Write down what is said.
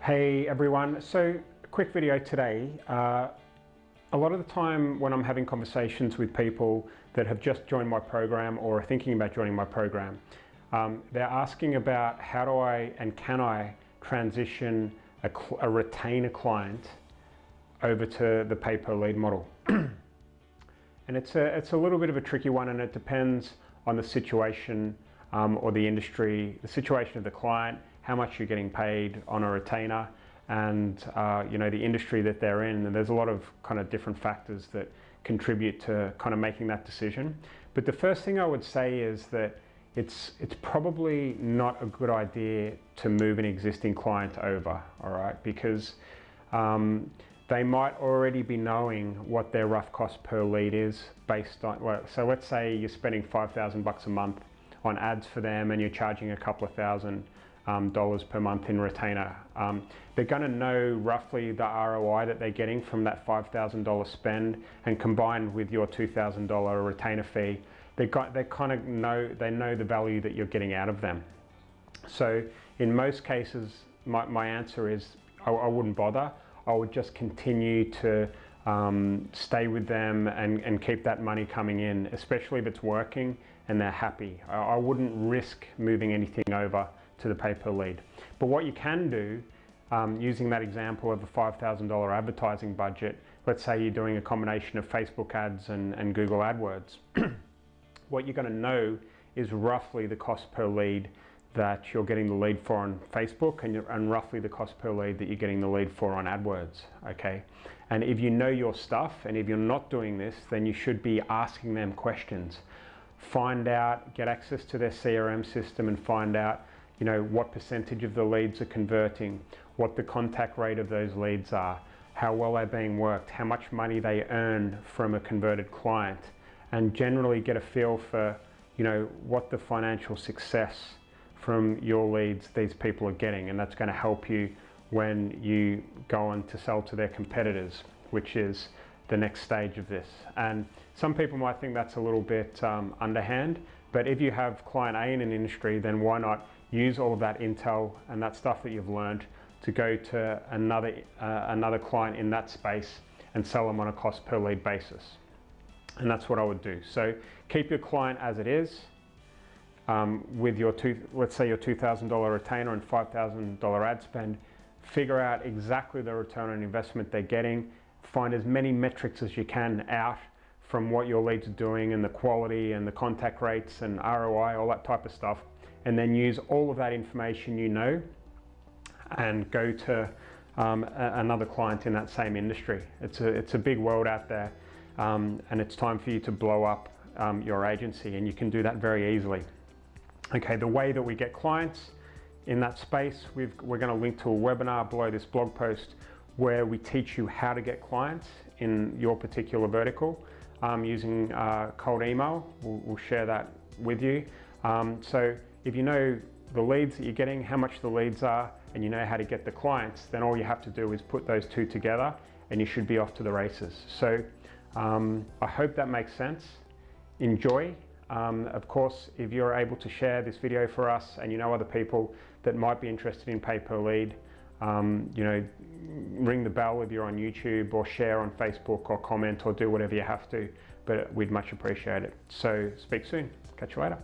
Hey everyone, so a quick video today. A lot of the time when I'm having conversations with people that have just joined my program or are thinking about joining my program, they're asking about how do I and can I transition a retainer client over to the pay per lead model. And it's a little bit of a tricky one, and it depends on the situation or the industry, the situation of the client, how much you're getting paid on a retainer, and you know, the industry that they're in. And there's a lot of kind of different factors that contribute to kind of making that decision. But the first thing I would say is that it's probably not a good idea to move an existing client over, all right? Because they might already be knowing what their rough cost per lead is based on, well, so let's say you're spending $5,000 a month on ads for them and you're charging a couple of $1,000 per month in retainer. They're going to know roughly the ROI that they're getting from that $5,000 spend, and combined with your $2,000 retainer fee, they kind of know the value that you're getting out of them. So in most cases, my answer is I wouldn't bother. I would just continue to stay with them and keep that money coming in, especially if it's working and they're happy. I wouldn't risk moving anything over to the pay per lead. But what you can do, using that example of a $5,000 advertising budget, let's say you're doing a combination of Facebook ads and Google AdWords, what you're going to know is roughly the cost per lead that you're getting the lead for on Facebook, and roughly the cost per lead that you're getting the lead for on AdWords, okay? And if you know your stuff, and if you're not doing this, then you should be asking them questions. Find out, get access to their CRM system and find out, you know, what percentage of the leads are converting, what the contact rate of those leads are, how well they're being worked, how much money they earn from a converted client, and generally get a feel for, you know, what the financial success from your leads these people are getting. And that's going to help you when you go on to sell to their competitors, which is the next stage of this. And some people might think that's a little bit underhand, but if you have client A in an industry, then why not use all of that intel and that stuff that you've learned to go to another client in that space and sell them on a cost per lead basis. And that's what I would do. So keep your client as it is, with your let's say your $2,000 retainer and $5,000 ad spend. Figure out exactly the return on investment they're getting. Find as many metrics as you can out from what your leads are doing, and the quality and the contact rates and ROI, all that type of stuff. And then use all of that information you know and go to another client in that same industry. It's a big world out there, and it's time for you to blow up your agency, and you can do that very easily. Okay, the way that we get clients in that space, we're going to link to a webinar below this blog post where we teach you how to get clients in your particular vertical using cold email. We'll share that with you. So if you know the leads that you're getting, how much the leads are, and you know how to get the clients, then all you have to do is put those two together and you should be off to the races. So I hope that makes sense. Enjoy. Of course, if you're able to share this video for us and you know other people that might be interested in pay per lead, you know, ring the bell if you're on YouTube, or share on Facebook, or comment, or do whatever you have to, but we'd much appreciate it. So speak soon. Catch you later.